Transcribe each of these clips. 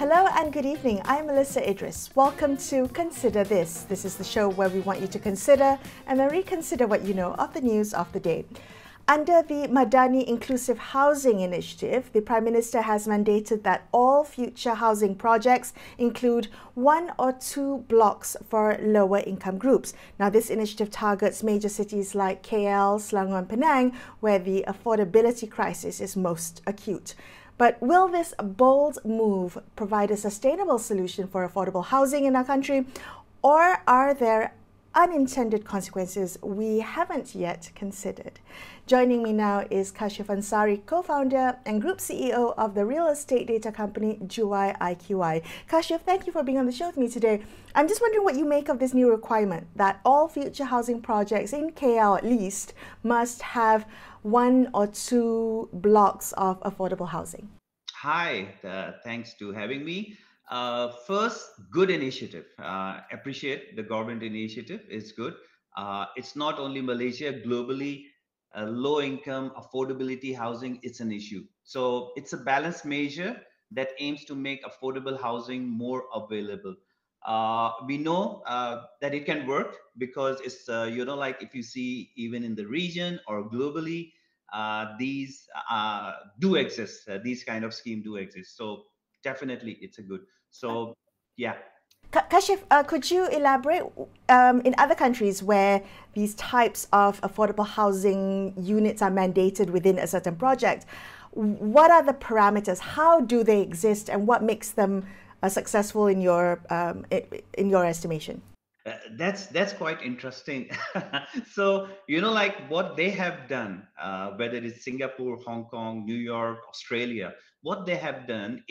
Hello and good evening. I'm Melisa Idris. Welcome to Consider This. This is the show where we want you to consider and then reconsider what you know of the news of the day. Under the Madani Inclusive Housing initiative, the Prime Minister has mandated that all future housing projects include 1 or 2 blocks for lower income groups. Now, this initiative targets major cities like KL, Selangor and Penang, where the affordability crisis is most acute. But will this bold move provide a sustainable solution for affordable housing in our country, or are there unintended consequences we haven't yet considered? Joining me now is Kashif Ansari, co-founder and group CEO of the real estate data company Juwai IQI. Kashif, thank you for being on the show with me today. I'm just wondering what you make of this new requirement that all future housing projects in KL at least must have 1 or 2 blocks of affordable housing. Hi, thanks to having me. First, good initiative. Appreciate the government initiative. It's good. It's not only Malaysia, globally, low income affordability housing, it's an issue. So it's a balanced measure that aims to make affordable housing more available. We know that it can work because it's, like if you see even in the region or globally, these do exist. These kind of scheme do exist. So definitely it's a good. So yeah. Kashif, could you elaborate in other countries where these types of affordable housing units are mandated within a certain project? What are the parameters? How do they exist, and what makes them successful in your estimation? That's quite interesting. So like what they have done, whether it's Singapore, Hong Kong, New York, Australia, what they have done,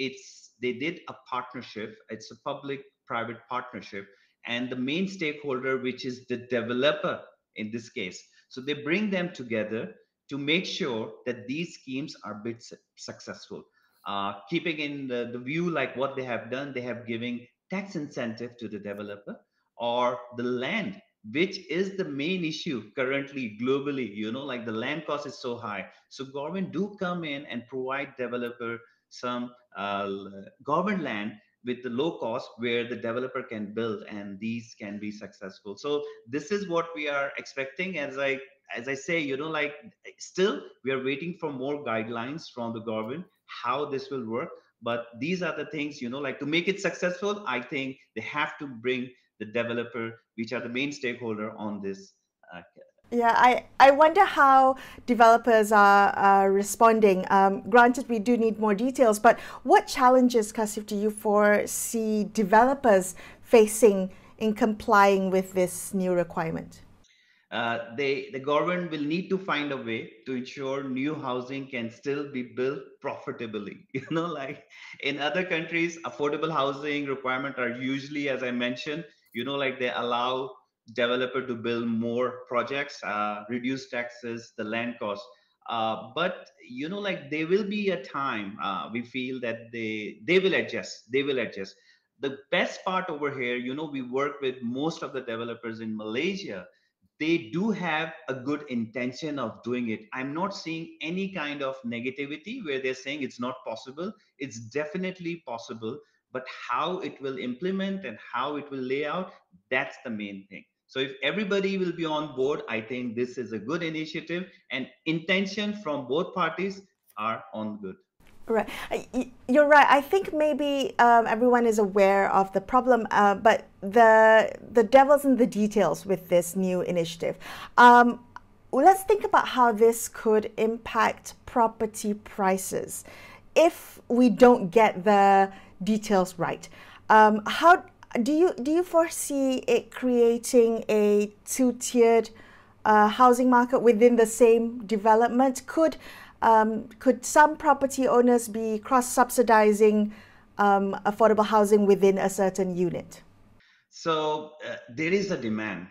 they did a partnership. It's a public-private partnership, and the main stakeholder, which is the developer in this case. So they bring them together to make sure that these schemes are bit successful. Keeping in the view like what they have done, they have given tax incentive to the developer or the land, which is the main issue currently globally. Like the land cost is so high, so government do come in and provide developer some government land with the low cost where the developer can build, and these can be successful. So this is what we are expecting. As I say, like still we are waiting for more guidelines from the government how this will work. But these are the things, like to make it successful, I think they have to bring the developer, which are the main stakeholder on this. Yeah, I wonder how developers are responding. Granted, we do need more details, but what challenges, Kashif, do you foresee developers facing in complying with this new requirement? The government will need to find a way to ensure new housing can still be built profitably. Like in other countries, affordable housing requirement are usually, as I mentioned, like they allow developer to build more projects, reduce taxes, the land cost. But like there will be a time we feel that they will adjust. They will adjust. The best part over here, we work with most of the developers in Malaysia. They do have a good intention of doing it. I'm not seeing any kind of negativity where they're saying it's not possible. It's definitely possible, but how it will implement and how it will lay out, that's the main thing. So if everybody will be on board, I think this is a good initiative, and intention from both parties are on good. Right. You're right. I think maybe everyone is aware of the problem, but the devil's in the details with this new initiative. Let's think about how this could impact property prices if we don't get the details right. How do you foresee it creating a two-tiered housing market within the same development? Could some property owners be cross-subsidizing affordable housing within a certain unit? So there is a demand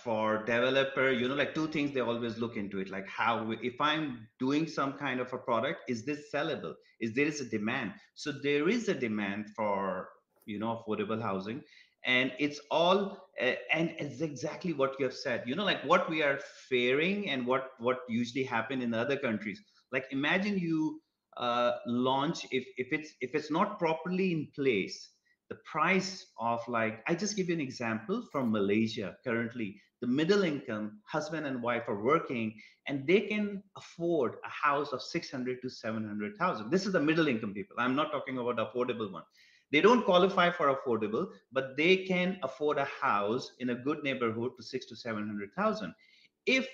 for developer, like two things they always look into it, like if I'm doing some kind of a product, is this sellable? There is a demand. So there is a demand for, affordable housing. And it's all, and it's exactly what you have said, like what we are fearing and what usually happen in other countries. Like imagine you launch, if it's not properly in place, the price of, like, I just give you an example from Malaysia. Currently, the middle income husband and wife are working, and they can afford a house of 600 to 700,000. This is the middle income people. I'm not talking about affordable one. They don't qualify for affordable, but they can afford a house in a good neighborhood to 6 to 700,000. If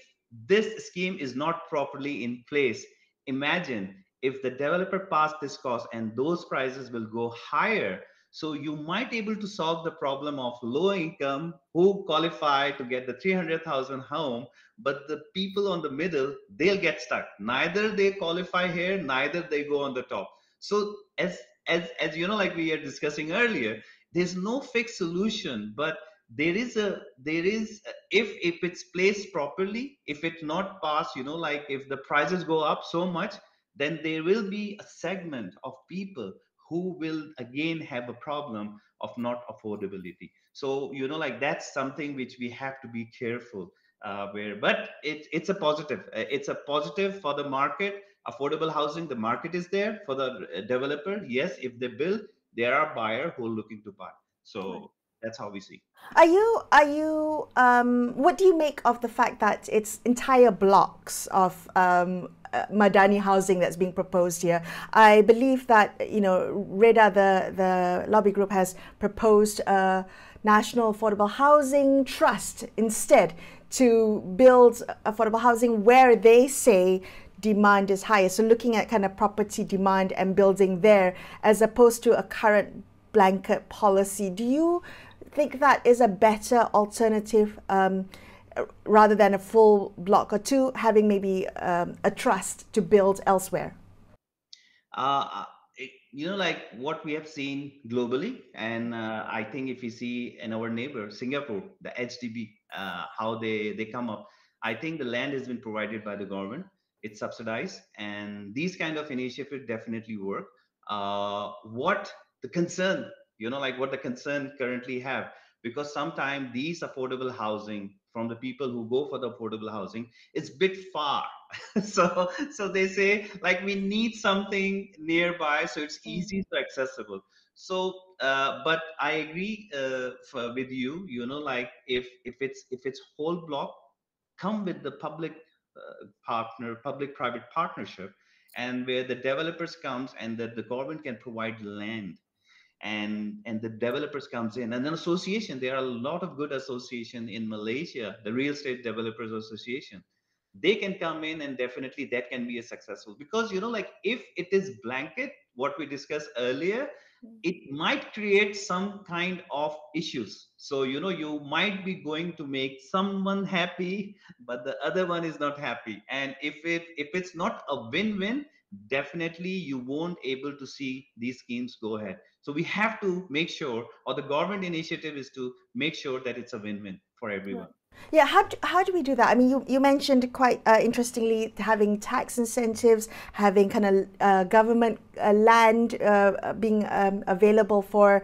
this scheme is not properly in place, imagine if the developer passed this cost, and those prices will go higher. So you might able to solve the problem of low income who qualify to get the 300,000 home, but the people on the middle, they'll get stuck. Neither they qualify here, neither they go on the top. So as you know, like we are discussing earlier, there's no fixed solution, but if it's placed properly, if it's not passed, like if the prices go up so much, then there will be a segment of people who will again have a problem of not affordability. So like that's something which we have to be careful, where but it's a positive, it's a positive for the market. Affordable housing, the market is there for the developer. Yes, if they build, there are buyers who are looking to buy. Right. So that's how we see. What do you make of the fact that it's entire blocks of Madani housing that's being proposed here? I believe that, REDA, the lobby group, has proposed a National Affordable Housing Trust instead to build affordable housing where they say demand is higher. So looking at kind of property demand and building there as opposed to a current blanket policy. Do you think that is a better alternative, rather than a full block, or two, having maybe a trust to build elsewhere? uh, like what we have seen globally, and I think if we see in our neighbor Singapore, the HDB, how they come up, I think the land has been provided by the government, it's subsidized, and these kind of initiatives definitely work. What the concern, like what the concern currently have, because sometimes these affordable housing from the people who go for the affordable housing is bit far. So they say, like, we need something nearby so it's easy to accessible. So but I agree, with you, like if it's whole block, come with the public public private partnership, and where the developers comes and that the government can provide land, and the developers comes in, and then association, there are a lot of good association in Malaysia, the real estate developers association, they can come in, and definitely that can be a successful, because like if it is blanket, what we discussed earlier, it might create some kind of issues. So you might be going to make someone happy, but the other one is not happy, and if it's not a win-win, definitely you won't able to see these schemes go ahead. So we have to make sure, or the government initiative is to make sure that it's a win-win for everyone. Yeah, how do we do that? I mean, you mentioned quite interestingly having tax incentives, having kind of government land being available for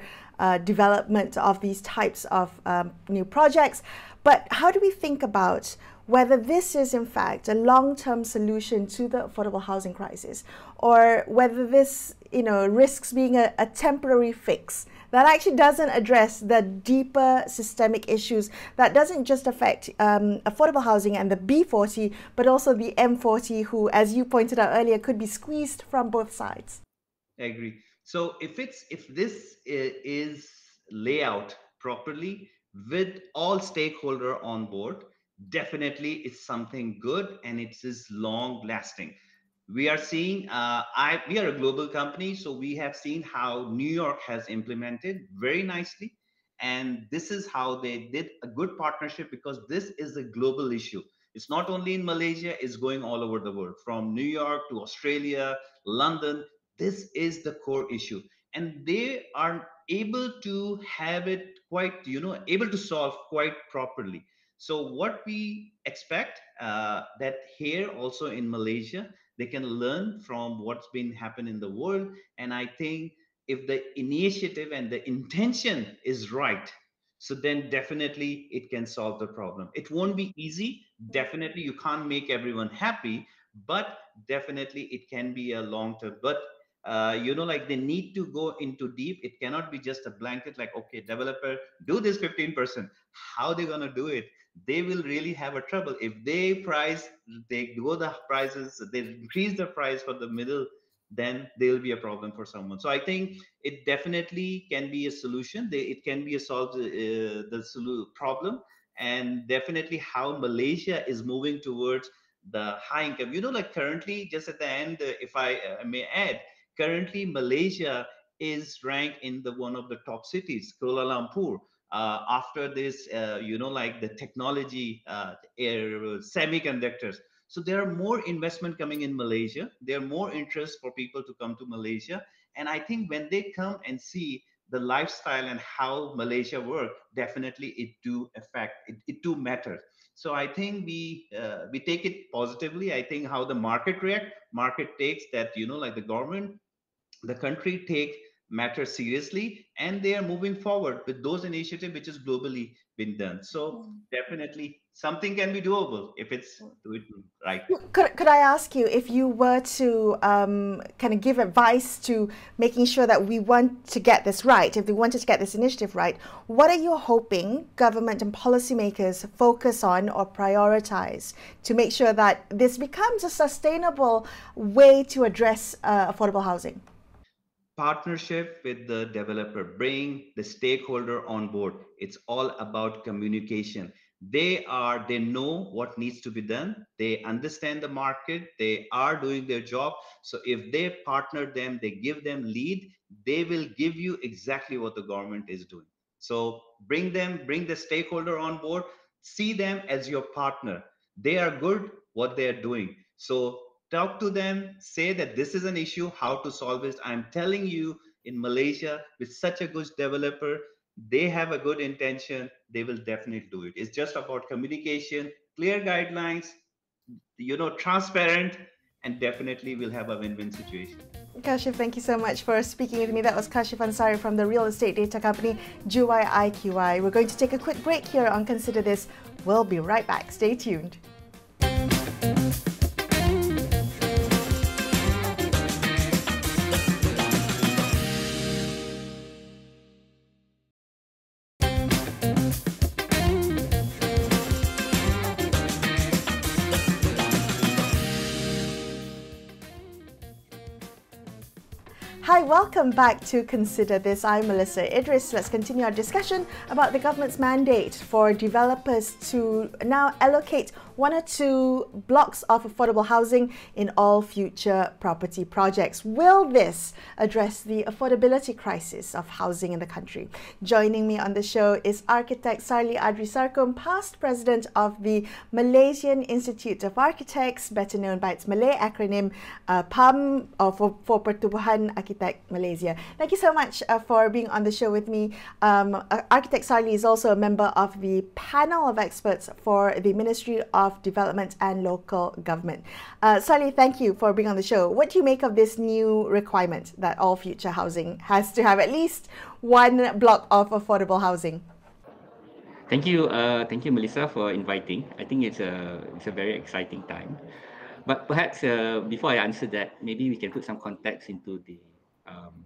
development of these types of new projects. But how do we think about whether this is in fact a long-term solution to the affordable housing crisis, or whether this, risks being a temporary fix that actually doesn't address the deeper systemic issues that doesn't just affect affordable housing and the B40, but also the M40, who, as you pointed out earlier, could be squeezed from both sides. I agree. So if this is layout properly with all stakeholder on board, definitely it's something good, and it is long lasting. We are seeing, we are a global company, so we have seen how New York has implemented very nicely, and this is how they did a good partnership, because this is a global issue. It's not only in Malaysia, it's going all over the world, from New York to Australia, London. This is the core issue, and they are able to have it quite, able to solve quite properly. So what we expect, that here also in Malaysia, they can learn from what's been happening in the world. And I think if the initiative and the intention is right, so then definitely it can solve the problem. It won't be easy, definitely you can't make everyone happy, but definitely it can be a long term. But like they need to go into deep. It cannot be just a blanket like, okay, developer, do this 15%. How they gonna do it? They will really have a trouble if they go the prices, they increase the price for the middle, then there will be a problem for someone. So I think it definitely can be a solution. It can be a solve the problem. And definitely how Malaysia is moving towards the high income. Like currently, just at the end, if I may add, currently Malaysia is ranked in the one of the top cities, Kuala Lumpur. After this, like the technology, semiconductors. So there are more investment coming in Malaysia. There are more interest for people to come to Malaysia. And I think when they come and see the lifestyle and how Malaysia work, definitely it do matter. So I think we take it positively. I think how the market takes that, like the government, the country take matters seriously, and they are moving forward with those initiatives which is globally been done. So definitely something can be doable if it's do it right. Could I ask you, if you were to kind of give advice to making sure that we want to get this right, if we wanted to get this initiative right, what are you hoping government and policymakers focus on or prioritize to make sure that this becomes a sustainable way to address affordable housing? Partnership with the developer, bring the stakeholder on board. It's all about communication. They know what needs to be done, they understand the market, they are doing their job. So if they partner them, they give them lead, they will give you exactly what the government is doing. So bring the stakeholder on board, see them as your partner. They are good what they are doing. So talk to them, say that this is an issue, how to solve it. I'm telling you, in Malaysia, with such a good developer, they have a good intention, they will definitely do it. It's just about communication, clear guidelines, transparent, and definitely we'll have a win-win situation. Kashif, thank you so much for speaking with me. That was Kashif Ansari from the real estate data company Juwai IQI. We're going to take a quick break here on Consider This. We'll be right back. Stay tuned. Hi, welcome back to Consider This. I'm Melisa Idris. Let's continue our discussion about the government's mandate for developers to now allocate 1 or 2 blocks of affordable housing in all future property projects. Will this address the affordability crisis of housing in the country? Joining me on the show is architect Sarly Adre Sarkum, past president of the Malaysian Institute of Architects, better known by its Malay acronym PAM, or for Pertubuhan Architect Malaysia. Thank you so much for being on the show with me. Architect Sarly is also a member of the panel of experts for the Ministry of Development and Local Government. Sarly, thank you for being on the show. What do you make of this new requirement that all future housing has to have at least 1 block of affordable housing? Thank you, Melissa, for inviting. I think it's a very exciting time. But perhaps before I answer that, maybe we can put some context into um,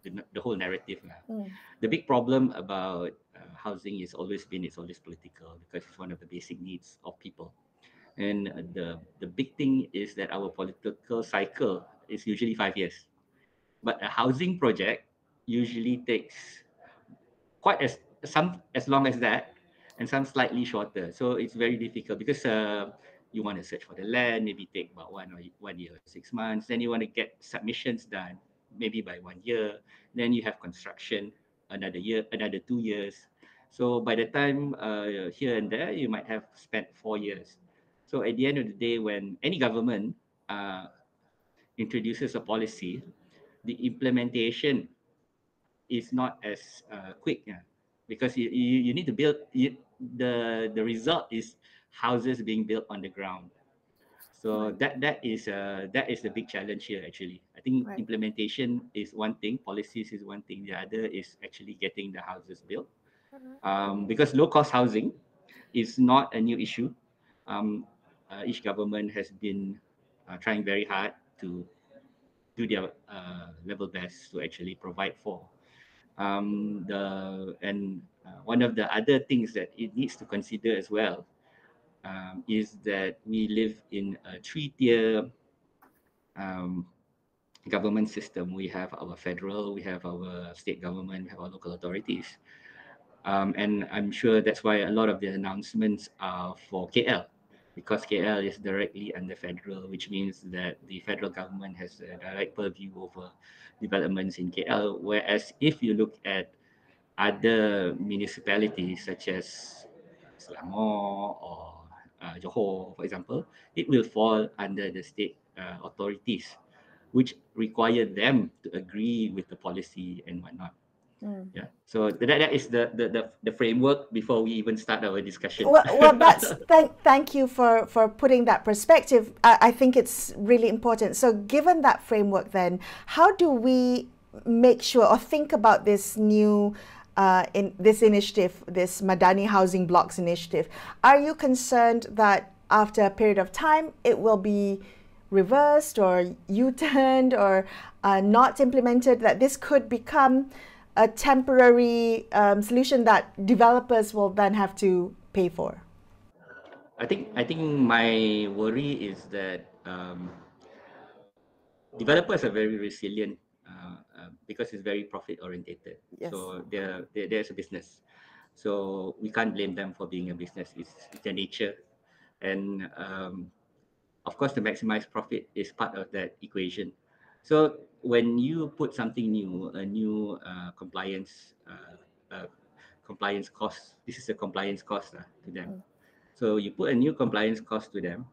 the whole narrative. The big problem about housing it's always political because it's one of the basic needs of people. And the big thing is that our political cycle is usually 5 years, but a housing project usually takes quite as long as that, and some slightly shorter. So it's very difficult because you want to search for the land, maybe take about 1 year or 6 months. Then you want to get submissions done, maybe by 1 year. Then you have construction another year, another 2 years. So by the time here and there, you might have spent 4 years. So at the end of the day, when any government uh, introduces a policy, the implementation is not as quick, yeah, because you need to the result is houses being built on the ground. So that is the big challenge here. Actually, I think Right. implementation is one thing, policies is one thing. The other is actually getting the houses built, because low cost housing is not a new issue. Each government has been trying very hard to do their level best to actually provide for. One of the other things that it needs to consider as well is that we live in a three-tier um, government system. We have our federal, we have our state government, we have our local authorities. And I'm sure that's why a lot of the announcements are for KL, because KL is directly under federal, which means that the federal government has a direct purview over developments in KL. Whereas if you look at other municipalities such as Selangor or Johor, for example, it will fall under the state authorities, which require them to agree with the policy and whatnot. Yeah. So that is the framework before we even start our discussion. Well, thank you for putting that perspective. I think it's really important. So given that framework then, how do we make sure or think about this new in this initiative, this Madani Housing Blocks initiative? Are you concerned that after a period of time it will be reversed or U-turned or not implemented, that this could become a temporary solution that developers will then have to pay for? I think my worry is that developers are very resilient because it's very profit orientated. Yes. So there's a business. So we can't blame them for being a business. It's their nature, and of course, the maximized profit is part of that equation. So when you put something new, a new compliance cost, this is a compliance cost to them. So you put a new compliance cost to them.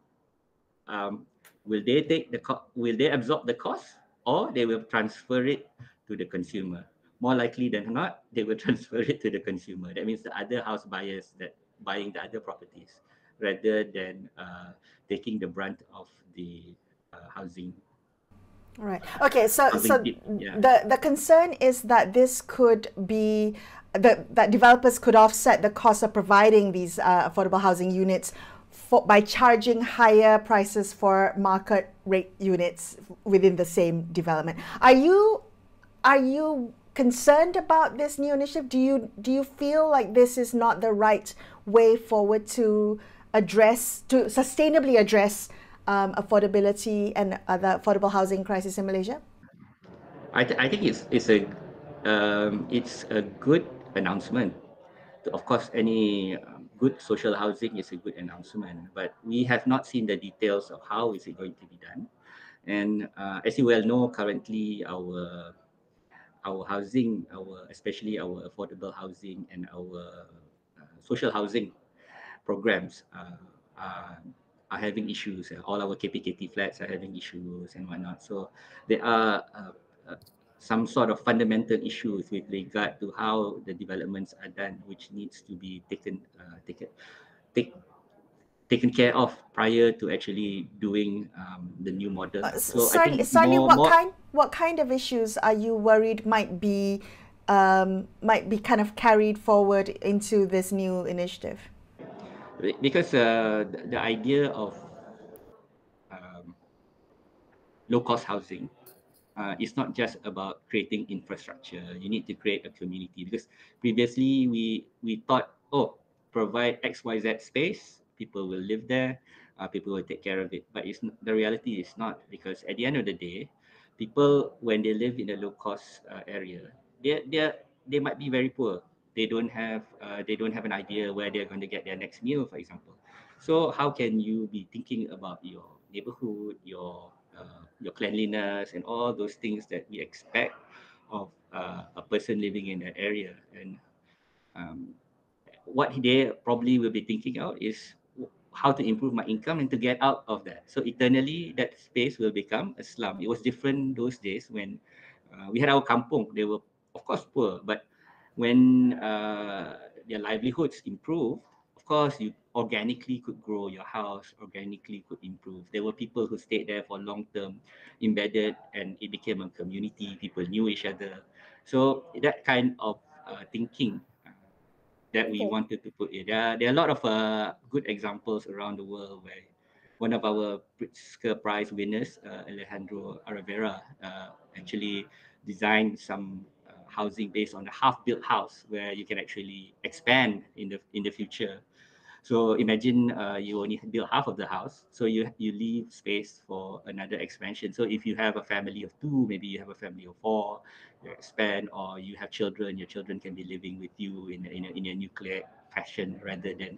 Will they will they absorb the cost, or they will transfer it to the consumer? More likely than not, they will transfer it to the consumer. That means the other house buyers that buying the other properties, rather than taking the brunt of the housing. Right. Okay. So Yeah. the concern is that this could be that developers could offset the cost of providing these affordable housing units by charging higher prices for market rate units within the same development. Are you concerned about this new initiative? Do you feel like this is not the right way forward to sustainably address affordability and the affordable housing crisis in Malaysia? I think it's a good announcement. Of course, any good social housing is a good announcement, but we have not seen the details of how is it going to be done. And as you well know, currently our housing, especially our affordable housing and our social housing programs are having issues. All our KPKT flats are having issues and whatnot. So there are some sort of fundamental issues with regard to how the developments are done, which needs to be taken care of prior to actually doing the new model. So I think Sarly, what kind of issues are you worried might be kind of carried forward into this new initiative? Because the idea of low-cost housing it's not just about creating infrastructure. You need to create a community, because previously we thought, oh, provide XYZ space, people will live there, people will take care of it. But the reality is not, because at the end of the day, people, when they live in a low cost area, they might be very poor. They don't have an idea where they're going to get their next meal, for example. So how can you be thinking about your neighborhood, your cleanliness, and all those things that we expect of a person living in that area? And um, what they probably will be thinking out is how to improve my income and to get out of that. So eternally, that space will become a slum. It was different those days when we had our kampung. They were, of course, poor, but when their livelihoods improved, of course, you organically could grow your house, organically could improve. There were people who stayed there for long term, embedded, and it became a community. People knew each other. So that kind of thinking that we wanted to put in. There are a lot of good examples around the world one of our Pritzker Prize winners, Alejandro Aravera, actually designed some housing based on a half-built house where you can actually expand in the future. So imagine you only build half of the house, so you leave space for another expansion. So if you have a family of two, maybe you have a family of four, you expand, or you have children, your children can be living with you in a nuclear fashion rather than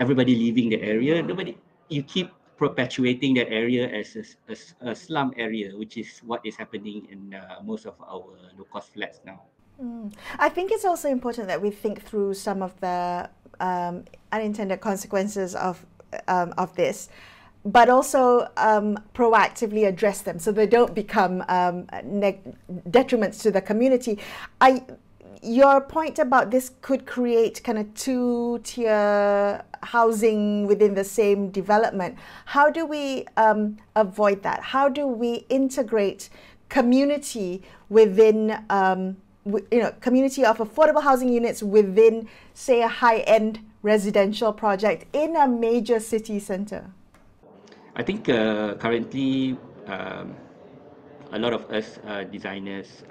everybody leaving the area. Nobody, you keep perpetuating that area as a slum area, which is what is happening in most of our low-cost flats now. I think it's also important that we think through some of the unintended consequences of this, but also proactively address them so they don't become detriments to the community. Your point about this could create kind of two-tier housing within the same development. How do we avoid that? How do we integrate community within community of affordable housing units within, say, a high-end residential project in a major city center? I think currently a lot of us designers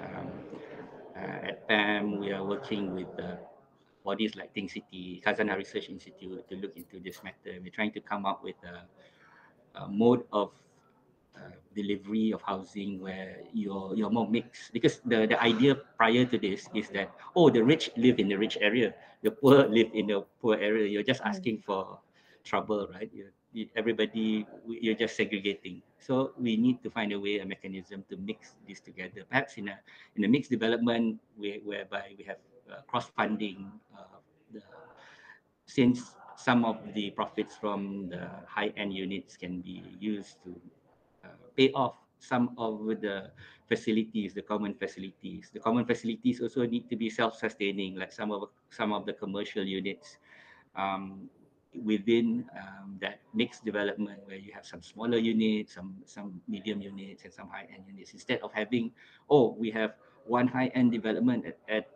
at PAM, we are working with bodies like Think City, Khazanah Research Institute to look into this matter. We're trying to come up with a mode of delivery of housing where you're more mixed, because the idea prior to this is that, oh, the rich live in the rich area, the poor live in the poor area. You're just asking for trouble, right? You're just segregating. So we need to find a way, a mechanism to mix this together, perhaps in a mixed development whereby we have cross funding, since some of the profits from the high end units can be used to pay off some of the facilities, the common facilities. The common facilities also need to be self-sustaining, like some of the commercial units within that mixed development, where you have some smaller units, some medium units, and some high-end units. Instead of having, oh, we have one high-end development at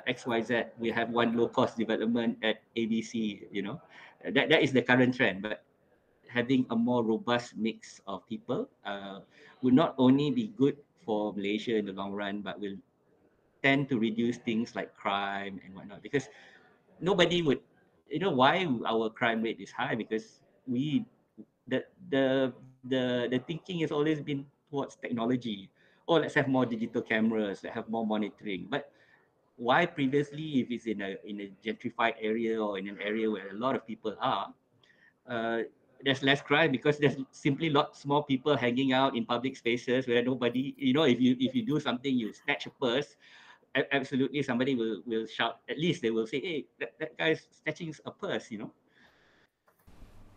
XYZ, we have one low-cost development at ABC. That is the current trend. But having a more robust mix of people would not only be good for Malaysia in the long run, but will tend to reduce things like crime and whatnot. Because nobody would, why our crime rate is high, because the thinking has always been towards technology. Oh, let's have more digital cameras, let's have more monitoring. But why previously, if it's in a gentrified area or in an area where a lot of people are, there's less crime, because there's simply lots more people hanging out in public spaces where nobody, if you do something, you snatch a purse, absolutely somebody will shout. At least they will say, hey, that guy's snatching a purse.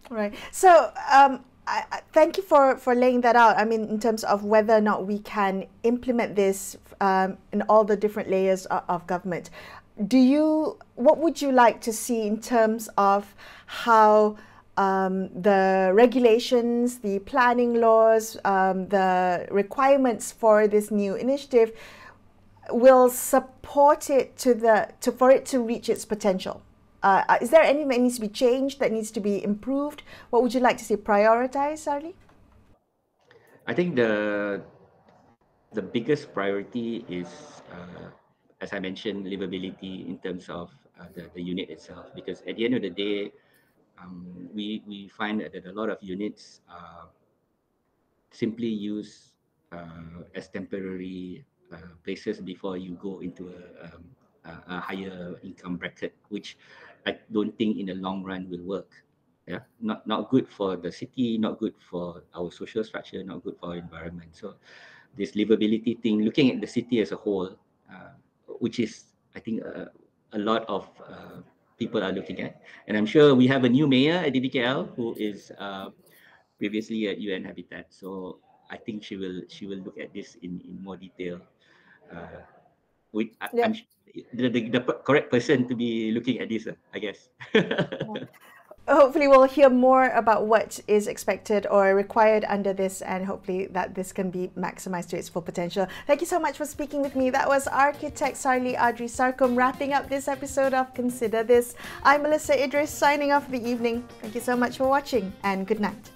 Right. So I thank you for laying that out. I mean, in terms of whether or not we can implement this in all the different layers of government. What would you like to see in terms of how the regulations, the planning laws, the requirements for this new initiative will support it for it to reach its potential? Is there anything that needs to be changed, that needs to be improved? What would you like to see prioritized, Sarly? I think the biggest priority is, as I mentioned, livability in terms of the unit itself. Because at the end of the day, we find that a lot of units simply used as temporary places before you go into a higher income bracket, which I don't think in the long run will work. Yeah, not good for the city, not good for our social structure, not good for our environment. So this livability thing, looking at the city as a whole, which is, I think, a lot of people are looking at. And I'm sure we have a new mayor at DBKL who is previously at UN Habitat. So I think she will look at this in more detail. I'm the correct person to be looking at this, I guess. Hopefully we'll hear more about what is expected or required under this, and hopefully that this can be maximized to its full potential. Thank you so much for speaking with me. That was architect Sarly Adre Sarkum wrapping up this episode of Consider This. I'm Melisa Idris signing off for the evening. Thank you so much for watching, and good night.